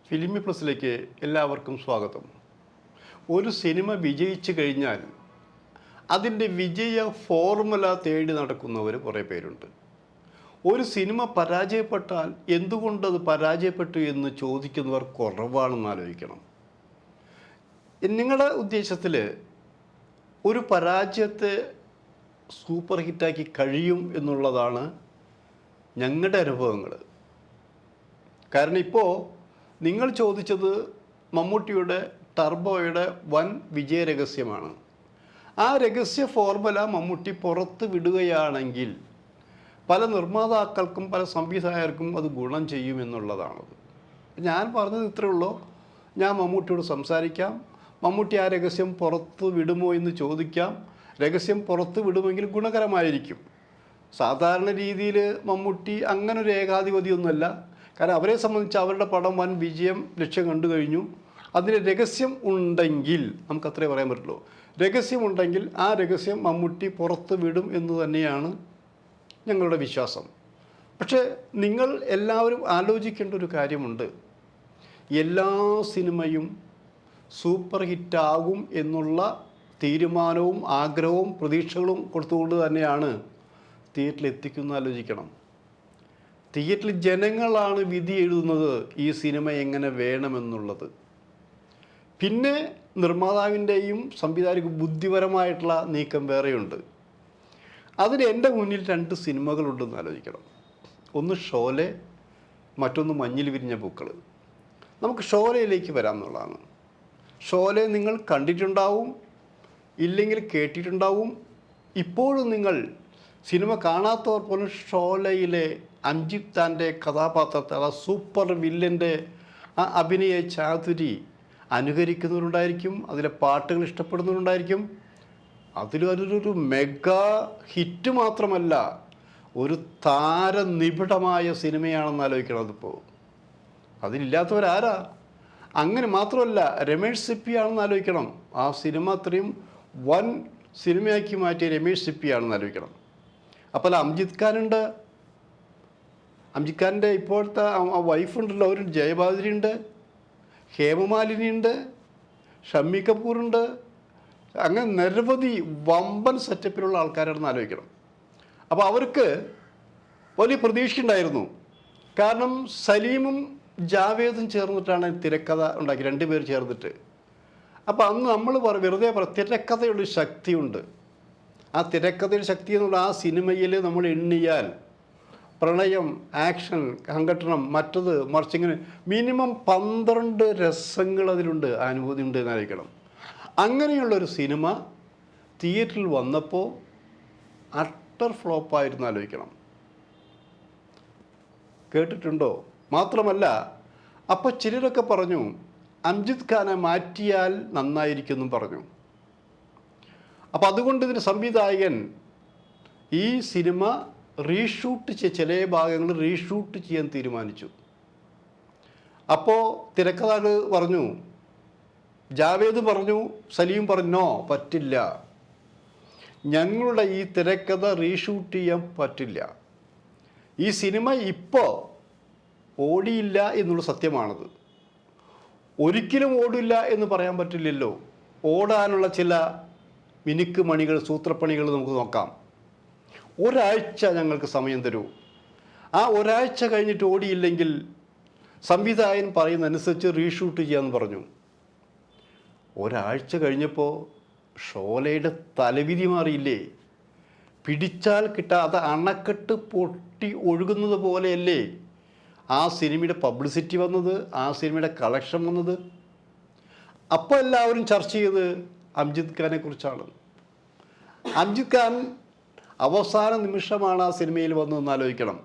ഫിലിമി പ്ലസിലേക്ക് എല്ലാവർക്കും സ്വാഗതം. ഒരു സിനിമ വിജയിച്ചു കഴിഞ്ഞാൽ അതിൻ്റെ വിജയ ഫോർമുല തേടി നടക്കുന്നവർ കുറേ പേരുണ്ട്. ഒരു സിനിമ പരാജയപ്പെട്ടാൽ എന്തുകൊണ്ടത് പരാജയപ്പെട്ടു എന്ന് ചോദിക്കുന്നവർ കുറവാണെന്ന് ആലോചിക്കണം. നിങ്ങളുടെ ഉദ്ദേശത്തിൽ ഒരു പരാജയത്തെ സൂപ്പർ ഹിറ്റാക്കി കഴിയും എന്നുള്ളതാണ് ഞങ്ങളുടെ അനുഭവങ്ങൾ. കാരണം ഇപ്പോൾ നിങ്ങൾ ചോദിച്ചത് മമ്മൂട്ടിയുടെ ടർബോയുടെ വൻ വിജയരഹസ്യമാണ്. ആ രഹസ്യ ഫോർമുല മമ്മൂട്ടി പുറത്ത് വിടുകയാണെങ്കിൽ പല നിർമ്മാതാക്കൾക്കും പല സംവിധായകർക്കും അത് ഗുണം ചെയ്യുമെന്നുള്ളതാണത്. ഞാൻ പറഞ്ഞത് ഇത്രയേ ഉള്ളൂ. ഞാൻ മമ്മൂട്ടിയോട് സംസാരിക്കാം, മമ്മൂട്ടി ആ രഹസ്യം പുറത്ത് വിടുമോ എന്ന് ചോദിക്കാം. രഹസ്യം പുറത്ത് വിടുമെങ്കിൽ ഗുണകരമായിരിക്കും. സാധാരണ രീതിയിൽ മമ്മൂട്ടി അങ്ങനൊരു ഏകാധിപതിയൊന്നുമല്ല. കാരണം അവരെ സംബന്ധിച്ച് അവരുടെ പടം വൻ വിജയം ലക്ഷ്യം കണ്ടു കഴിഞ്ഞു. അതിന് രഹസ്യം ഉണ്ടെങ്കിൽ നമുക്കത്രേ പറയാൻ പറ്റുള്ളൂ. രഹസ്യമുണ്ടെങ്കിൽ ആ രഹസ്യം മമ്മൂട്ടി പുറത്ത് വിടും എന്ന് തന്നെയാണ് ഞങ്ങളുടെ വിശ്വാസം. പക്ഷേ നിങ്ങൾ എല്ലാവരും ആലോചിക്കേണ്ട ഒരു കാര്യമുണ്ട്. എല്ലാ സിനിമയും സൂപ്പർ ഹിറ്റാകും എന്നുള്ള തീരുമാനവും ആഗ്രഹവും പ്രതീക്ഷകളും കൊടുത്തുകൊണ്ട് തന്നെയാണ് തിയേറ്ററിൽ എത്തിക്കുന്നത് ആലോചിക്കണം. തിയേറ്ററിൽ ജനങ്ങളാണ് വിധി എഴുതുന്നത് ഈ സിനിമ എങ്ങനെ വേണമെന്നുള്ളത്. പിന്നെ നിർമ്മാതാവിൻ്റെയും സംവിധായക ബുദ്ധിപരമായിട്ടുള്ള നീക്കം വേറെയുണ്ട്. അതിന് എൻ്റെ മുന്നിൽ രണ്ട് സിനിമകളുണ്ടെന്ന് ആലോചിക്കണം. ഒന്ന് ഷോലെ, മറ്റൊന്ന് മഞ്ഞിൽ വിരിഞ്ഞ പൂക്കൾ. നമുക്ക് ഷോലയിലേക്ക് വരാം എന്നുള്ളതാണ്. ഷോലെ നിങ്ങൾ കണ്ടിട്ടുണ്ടാവും, ഇല്ലെങ്കിൽ കേട്ടിട്ടുണ്ടാവും. ഇപ്പോഴും നിങ്ങൾ സിനിമ കാണാത്തവർ പോലും ഷോലയിലെ അംജിത് ഖാൻ്റെ കഥാപാത്രത്തെ, ആ സൂപ്പർ വില്ലൻ്റെ ആ അഭിനയ ചാതുരി അനുകരിക്കുന്നവരുണ്ടായിരിക്കും. അതിലെ പാട്ടുകൾ ഇഷ്ടപ്പെടുന്നവരുണ്ടായിരിക്കും. അതിലൊരു മെഗാ ഹിറ്റ് മാത്രമല്ല, ഒരു താരനിബിഡമായ സിനിമയാണെന്ന് ആലോചിക്കണം. അതിപ്പോൾ അതിലില്ലാത്തവരാരാ? അങ്ങനെ മാത്രമല്ല, രമേഷ് സിപ്പിയാണെന്ന് ആലോചിക്കണം. ആ സിനിമ അത്രയും വൻ സിനിമയാക്കി മാറ്റിയ രമേഷ് സിപ്പിയാണെന്ന് ആലോചിക്കണം. അപ്പോൾ അംജിത് ഖാനുണ്ട്. അംജിത് ഖാൻ്റെ ഇപ്പോഴത്തെ വൈഫുണ്ടല്ലോ, ഒരു ജയബാദ്രി ഉണ്ട്, ഹേമമാലിനി ഉണ്ട്, ഷമ്മി കപൂറുണ്ട്. അങ്ങനെ നിരവധി വമ്പൻ സെറ്റപ്പിലുള്ള ആൾക്കാരാണെന്ന് ആലോചിക്കണം. അപ്പോൾ അവർക്ക് വലിയ പ്രതീക്ഷയുണ്ടായിരുന്നു. കാരണം സലീമും ജാവേദും ചേർന്നിട്ടാണ് തിരക്കഥ ഉണ്ടാക്കി, രണ്ടുപേർ ചേർന്നിട്ട്. അപ്പോൾ അന്ന് നമ്മൾ വെറുതെ തിരക്കഥയുടെ ശക്തിയുണ്ട്. ആ തിരക്കഥയുടെ ശക്തി എന്നുള്ള ആ സിനിമയിൽ നമ്മൾ എണ്ണിയാൽ പ്രണയം, ആക്ഷൻ, സംഘട്ടനം, മറ്റത് മറിച്ചിങ്ങനെ മിനിമം 12 രസങ്ങൾ അതിലുണ്ട്, അനുഭൂതി ഉണ്ട് എന്നായിരിക്കണം. അങ്ങനെയുള്ളൊരു സിനിമ തിയേറ്ററിൽ വന്നപ്പോൾ അട്ടർ ഫ്ലോപ്പായിരുന്നു ആലോചിക്കണം. കേട്ടിട്ടുണ്ടോ? മാത്രമല്ല, അപ്പോൾ ചിലരൊക്കെ പറഞ്ഞു അംജിത് ഖാനെ മാറ്റിയാൽ നന്നായിരിക്കുമെന്നും പറഞ്ഞു. അപ്പോൾ അതുകൊണ്ട് ഇതിന് സംവിധായകൻ ഈ സിനിമ റീഷൂട്ട് ചില ഭാഗങ്ങൾ റീഷൂട്ട് ചെയ്യാൻ തീരുമാനിച്ചു. അപ്പോൾ തിരക്കഥാകൃത്ത് പറഞ്ഞു, ജാവേദ് പറഞ്ഞു, സലീം പറഞ്ഞു, നോ പറ്റില്ല, ഞങ്ങളുടെ ഈ തിരക്കഥ റീഷൂട്ട് ചെയ്യാൻ പറ്റില്ല. ഈ സിനിമ ഇപ്പോൾ ഓടിയില്ല എന്നുള്ള സത്യമാണത്. ഒരിക്കലും ഓടില്ല എന്ന് പറയാൻ പറ്റില്ലല്ലോ. ഓടാനുള്ള ചില മിനുക്ക് മണികൾ, സൂത്രപ്പണികൾ നമുക്ക് നോക്കാം. ഒരാഴ്ച ഞങ്ങൾക്ക് സമയം തരൂ. ആ ഒരാഴ്ച കഴിഞ്ഞിട്ട് ഓടിയില്ലെങ്കിൽ സംവിധായകൻ പറയുന്നതനുസരിച്ച് റീഷൂട്ട് ചെയ്യാമെന്ന് പറഞ്ഞു. ഒരാഴ്ച കഴിഞ്ഞപ്പോൾ ഷോലയുടെ തലവിധി മാറിയില്ലേ? പിടിച്ചാൽ കിട്ടാതെ അണക്കെട്ട് പൊട്ടി ഒഴുകുന്നത് പോലെയല്ലേ ആ സിനിമയുടെ പബ്ലിസിറ്റി വന്നത്, ആ സിനിമയുടെ കളക്ഷൻ വന്നത്. അപ്പോൾ എല്ലാവരും ചർച്ച ചെയ്ത് അംജിത് ഖാനെ കുറിച്ചാണ്. അംജിത് ഖാൻ അവസാന നിമിഷമാണ് ആ സിനിമയിൽ വന്നതെന്ന് ആലോചിക്കണം.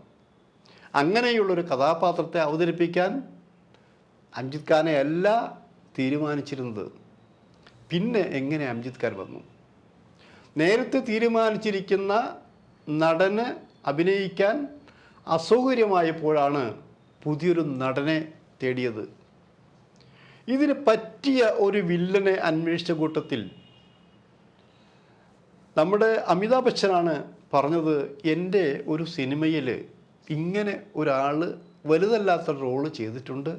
അങ്ങനെയുള്ളൊരു കഥാപാത്രത്തെ അവതരിപ്പിക്കാൻ അംജിത് ഖാനെ അല്ല തീരുമാനിച്ചിരുന്നത്. പിന്നെ എങ്ങനെ അംജിത് ഖാൻ വന്നു? നേരത്തെ തീരുമാനിച്ചിരിക്കുന്ന നടന് അഭിനയിക്കാൻ അസൗകര്യമായപ്പോഴാണ് പുതിയൊരു നടനെ തേടിയത്. ഇതിന് പറ്റിയ ഒരു വില്ലനെ അന്വേഷിച്ച കൂട്ടത്തിൽ നമ്മുടെ അമിതാഭ് ബച്ചനാണ് പറഞ്ഞത്, എൻ്റെ ഒരു സിനിമയിൽ ഇങ്ങനെ ഒരാൾ വലുതല്ലാത്ത റോള് ചെയ്തിട്ടുണ്ട്,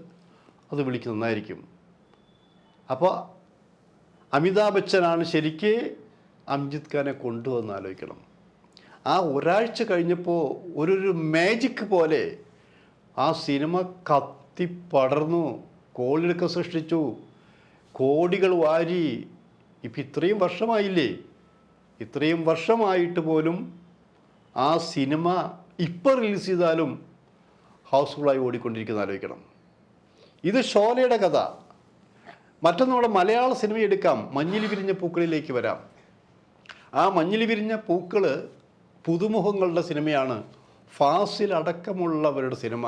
അത് വിളിക്കുന്നത് നന്നായിരിക്കും. അപ്പോൾ അമിതാഭ് ബച്ചനാണ് ശരിക്ക് അംജിത് ഖാനെ കൊണ്ടുവന്ന് ആലോചിക്കണം. ആ ഒരാഴ്ച കഴിഞ്ഞപ്പോൾ ഒരു മാജിക് പോലെ ആ സിനിമ കത്തിപ്പടർന്നു, കോളിളക്കം സൃഷ്ടിച്ചു, കോടികൾ വാരി. ഇപ്പം ഇത്രയും വർഷമായില്ലേ, ഇത്രയും വർഷമായിട്ട് പോലും ആ സിനിമ ഇപ്പം റിലീസ് ചെയ്താലും ഹൗസ്ഫുള്ളായി ഓടിക്കൊണ്ടിരിക്കുന്ന ആലോചിക്കണം. ഇത് ഷോലയുടെ കഥ. മറ്റൊന്ന് നമ്മുടെ മലയാള സിനിമ എടുക്കാം. മഞ്ഞിൽ വിരിഞ്ഞ പൂക്കളിലേക്ക് വരാം. ആ മഞ്ഞിൽ വിരിഞ്ഞ പൂക്കൾ പുതുമുഖങ്ങളുടെ സിനിമയാണ്. ഫാസിൽ അടക്കമുള്ളവരുടെ സിനിമ.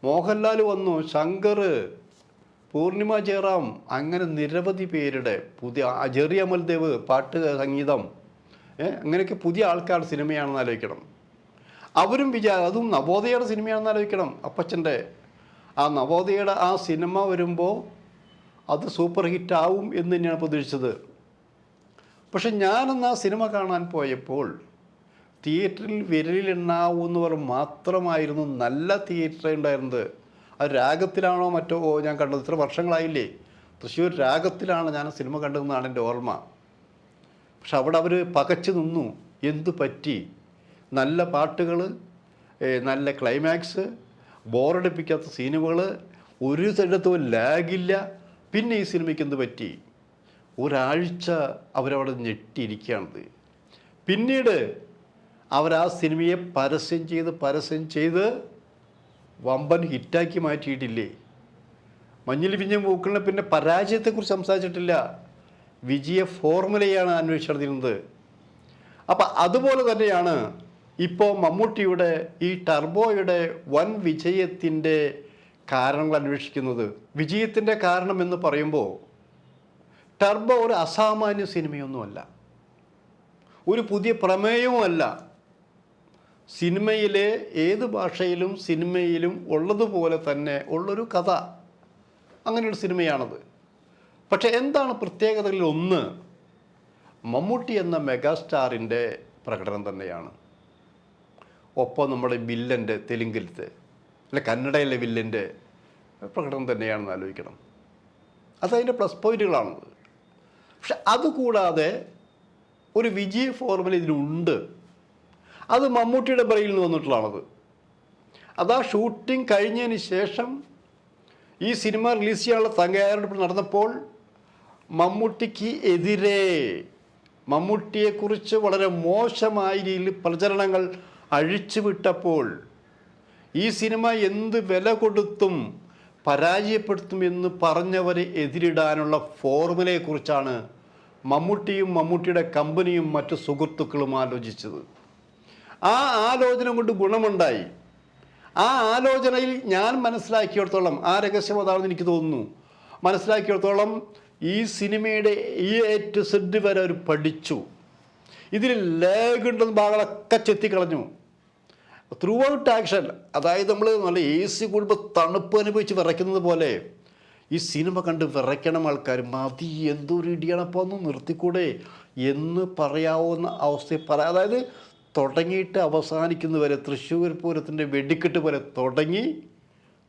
മോഹൻലാൽ വന്നു, ശങ്കർ, പൂർണിമ ജയറാം, അങ്ങനെ നിരവധി പേരുടെ പുതിയ ജെറി അമൽദേവ് പാട്ട് സംഗീതം, അങ്ങനെയൊക്കെ പുതിയ ആൾക്കാരുടെ സിനിമയാണെന്ന് ആലോചിക്കണം. അവരും അതും നവോദയയുടെ സിനിമയാണെന്ന് ആലോചിക്കണം. അപ്പച്ചൻ്റെ ആ നവോദയയുടെ ആ സിനിമ വരുമ്പോൾ അത് സൂപ്പർ ഹിറ്റാവും എന്ന് തന്നെയാണ് പ്രതീക്ഷിച്ചത്. പക്ഷെ ഞാനെന്ന് ആ സിനിമ കാണാൻ പോയപ്പോൾ തിയേറ്ററിൽ വിരലിലെണ്ണാവുന്നവർ മാത്രമായിരുന്നു നല്ല തിയേറ്റർ ഉണ്ടായിരുന്നത്. അത് രാഗത്തിലാണോ മറ്റോ ഞാൻ കണ്ടത്. ഇത്ര വർഷങ്ങളായില്ലേ, തൃശ്ശൂർ രാഗത്തിലാണ് ഞാൻ സിനിമ കണ്ടതെന്നാണ് എൻ്റെ ഓർമ്മ. പക്ഷെ അവിടെ അവർ പകച്ചു നിന്നു. എന്തു പറ്റി? നല്ല പാട്ടുകൾ, നല്ല ക്ലൈമാക്സ്, ബോറടിപ്പിക്കാത്ത സീനുകൾ, ഒരു സ്ഥലത്തും ലാഗില്ല. പിന്നെ ഈ സിനിമയ്ക്ക് എന്ത് പറ്റി? ഒരാഴ്ച അവരവിടെ ഞെട്ടിയിരിക്കുകയാണത്. പിന്നീട് അവർ ആ സിനിമയെ പരസ്യം ചെയ്ത് വമ്പൻ ഹിറ്റാക്കി മാറ്റിയിട്ടില്ലേ. മഞ്ഞിൽ വിരിഞ്ഞ പൂക്കളിനെ പിന്നെ പരാജയത്തെക്കുറിച്ച് സംസാരിച്ചിട്ടില്ല, വിജയ ഫോർമുലയാണ് അന്വേഷിച്ചിരുന്നത്. അപ്പം അതുപോലെ തന്നെയാണ് ഇപ്പോൾ മമ്മൂട്ടിയുടെ ഈ ടർബോയുടെ വൻ വിജയത്തിൻ്റെ കാരണങ്ങൾ അന്വേഷിക്കുന്നത്. വിജയത്തിൻ്റെ കാരണം എന്ന് പറയുമ്പോൾ ടർബോ ഒരു അസാമാന്യ സിനിമയൊന്നുമല്ല, ഒരു പുതിയ പ്രമേയവുമല്ല. സിനിമയിലെ ഏത് ഭാഷയിലും സിനിമയിലും ഉള്ളതുപോലെ തന്നെ ഉള്ളൊരു കഥ, അങ്ങനെയൊരു സിനിമയാണത്. പക്ഷെ എന്താണ് പ്രത്യേകതകളിൽ ഒന്ന്, മമ്മൂട്ടി എന്ന മെഗാസ്റ്റാറിൻ്റെ പ്രകടനം തന്നെയാണ്. ഒപ്പം നമ്മുടെ വില്ലൻ്റെ, തെലുങ്കിലത്തെ അല്ല കന്നഡയിലെ വില്ലൻ്റെ പ്രകടനം തന്നെയാണെന്ന് ആലോചിക്കണം. അതതിൻ്റെ പ്ലസ് പോയിന്റുകളാണത്. പക്ഷെ അതുകൂടാതെ ഒരു വിജയ ഫോർമുല ഇതിലുണ്ട്. അത് മമ്മൂട്ടിയുടെ ബ്രെയിൽ നിന്ന് വന്നിട്ടുള്ളതാണത്. അതാ ഷൂട്ടിംഗ് കഴിഞ്ഞതിന് ശേഷം ഈ സിനിമ റിലീസ് ചെയ്യാനുള്ള തയ്യാറെടുപ്പ് നടന്നപ്പോൾ മമ്മൂട്ടിക്ക് എതിരെ, മമ്മൂട്ടിയെക്കുറിച്ച് വളരെ മോശമായ രീതിയിൽ പ്രചരണങ്ങൾ അഴിച്ചുവിട്ടപ്പോൾ ഈ സിനിമ എന്ത് വില കൊടുത്തും പരാജയപ്പെടുത്തുമെന്ന് പറഞ്ഞവരെ എതിരിടാനുള്ള ഫോർമുലയെക്കുറിച്ചാണ് മമ്മൂട്ടിയും മമ്മൂട്ടിയുടെ കമ്പനിയും മറ്റു സുഹൃത്തുക്കളും ആലോചിച്ചത്. ആ ആലോചന കൊണ്ട് ഗുണമുണ്ടായി. ആ ആലോചനയിൽ ഞാൻ മനസ്സിലാക്കിയിടത്തോളം, ആ രഹസ്യം അതാണെന്ന് എനിക്ക് തോന്നുന്നു, മനസ്സിലാക്കിയിടത്തോളം ഈ സിനിമയുടെ A to Z വരെ അവർ പഠിച്ചു. ഇതിൽ ലേഗുണ്ടെന്ന് ഭാഗങ്ങളൊക്കെ ചെത്തിക്കളഞ്ഞു. ത്രൂ ഔട്ട് ആക്ഷൻ, അതായത് നമ്മൾ നല്ല AC കൂടുമ്പോൾ തണുപ്പ് അനുഭവിച്ച് വിറയ്ക്കുന്നത് പോലെ ഈ സിനിമ കണ്ട് വിറയ്ക്കണം ആൾക്കാർ. മതി, എന്തൊരു ഇടിയണപ്പോൾ ഒന്ന് നിർത്തിക്കൂടെ എന്ന് പറയാവുന്ന അവസ്ഥ അതായത് തുടങ്ങിയിട്ട് അവസാനിക്കുന്നവരെ, തൃശ്ശൂർ പൂരത്തിൻ്റെ വെടിക്കെട്ട് പോലെ തുടങ്ങി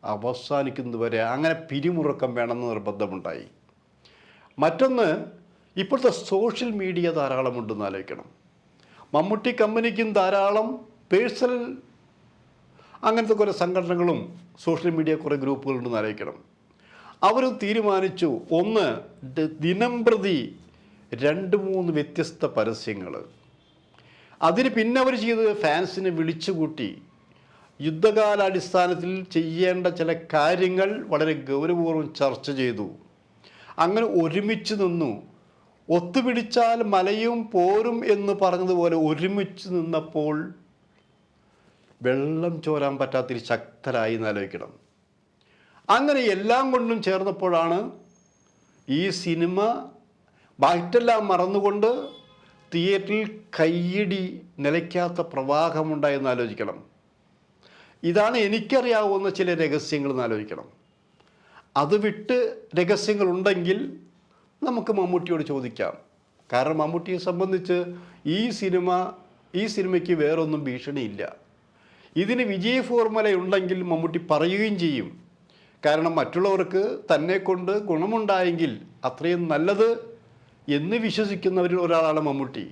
അവസാനിക്കുന്നവരെ അങ്ങനെ പിരിമുറുക്കം വേണമെന്ന് നിർബന്ധമുണ്ടായി. മറ്റൊന്ന്, ഇപ്പോഴത്തെ സോഷ്യൽ മീഡിയ ധാരാളമുണ്ടെന്ന് ആലോചിക്കണം. മമ്മൂട്ടി കമ്പനിക്കും ധാരാളം പേഴ്സണൽ അങ്ങനത്തെ കുറേ സംഘടനകളും സോഷ്യൽ മീഡിയ കുറേ ഗ്രൂപ്പുകളുണ്ടെന്ന് ആലോചിക്കണം. അവർ തീരുമാനിച്ചു, ഒന്ന്, ദിനം പ്രതി 2-3 വ്യത്യസ്ത പരസ്യങ്ങൾ. അതിന് പിന്നെ അവർ ചെയ്തത് ഫാൻസിനെ വിളിച്ചുകൂട്ടി യുദ്ധകാലാടിസ്ഥാനത്തിൽ ചെയ്യേണ്ട ചില കാര്യങ്ങൾ വളരെ ഗൗരവപൂർവ്വം ചർച്ച ചെയ്തു. അങ്ങനെ ഒരുമിച്ച് നിന്നു. ഒത്തുപിടിച്ചാൽ മലയും പോരും എന്ന് പറഞ്ഞതുപോലെ ഒരുമിച്ച് നിന്നപ്പോൾ വെള്ളം ചോരാൻ പറ്റാത്തൊരു ശക്തരായി എന്നാലോചിക്കണം. അങ്ങനെ എല്ലാം കൊണ്ടും ചേർന്നപ്പോഴാണ് ഈ സിനിമ ബാറ്റെല്ലാം മറന്നുകൊണ്ട് തിയേറ്ററിൽ കയ്യടി നിലയ്ക്കാത്ത പ്രവാഹമുണ്ടായെന്ന് ആലോചിക്കണം. ഇതാണ് എനിക്കറിയാവുന്ന ചില രഹസ്യങ്ങൾ എന്നാലോചിക്കണം. അത് വിട്ട് രഹസ്യങ്ങളുണ്ടെങ്കിൽ നമുക്ക് മമ്മൂട്ടിയോട് ചോദിക്കാം. കാരണം മമ്മൂട്ടിയെ സംബന്ധിച്ച് ഈ സിനിമയ്ക്ക് വേറൊന്നും ഭീഷണിയില്ല. ഇതിന് വിജയ ഫോർമുല ഉണ്ടെങ്കിൽ മമ്മൂട്ടി പറയുകയും ചെയ്യും. കാരണം മറ്റുള്ളവർക്ക് തന്നെ കൊണ്ട് ഗുണമുണ്ടായെങ്കിൽ അത്രയും നല്ലത് എന്ന് വിശ്വസിക്കുന്നവരിൽ ഒരാളാണ് മമ്മൂട്ടി.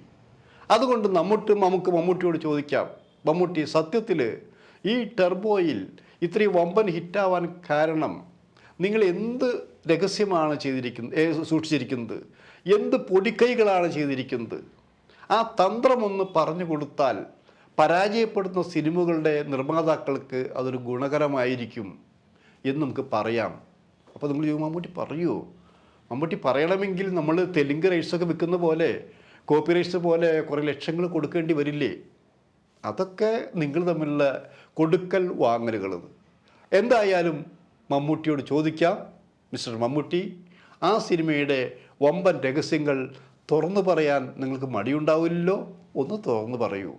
അതുകൊണ്ട് നമുക്ക് മമ്മൂട്ടിയോട് ചോദിക്കാം, മമ്മൂട്ടി സത്യത്തിൽ ഈ ടർബോയിൽ ഇത്രയും വമ്പൻ ഹിറ്റാവാൻ കാരണം നിങ്ങൾ എന്ത് രഹസ്യമാണ് സൂക്ഷിച്ചിരിക്കുന്നത്, എന്ത് പൊടിക്കൈകളാണ് ചെയ്തിരിക്കുന്നത്? ആ തന്ത്രമൊന്ന് പറഞ്ഞു കൊടുത്താൽ പരാജയപ്പെടുന്ന സിനിമകളുടെ നിർമ്മാതാക്കൾക്ക് അതൊരു ഗുണകരമായിരിക്കും എന്ന് നമുക്ക് പറയാം. അപ്പോൾ നിങ്ങൾ ചോദിക്കും, മമ്മൂട്ടി പറയുമോ? മമ്മൂട്ടി പറയണമെങ്കിൽ നമ്മൾ തെലുങ്ക് റൈറ്റ്സൊക്കെ വിൽക്കുന്ന പോലെ, കോപ്പി റൈറ്റ്സ് പോലെ കുറേ ലക്ഷങ്ങൾ കൊടുക്കേണ്ടി വരില്ലേ? അതൊക്കെ നിങ്ങൾ തമ്മിലുള്ള കൊടുക്കൽ വാങ്ങലുകൾ. എന്തായാലും മമ്മൂട്ടിയോട് ചോദിക്കാം, മിസ്റ്റർ മമ്മൂട്ടി, ആ സിനിമയുടെ വമ്പൻ രഹസ്യങ്ങൾ തുറന്നു പറയാൻ നിങ്ങൾക്ക് മടിയുണ്ടാവില്ലല്ലോ, ഒന്ന് തുറന്നു പറയൂ.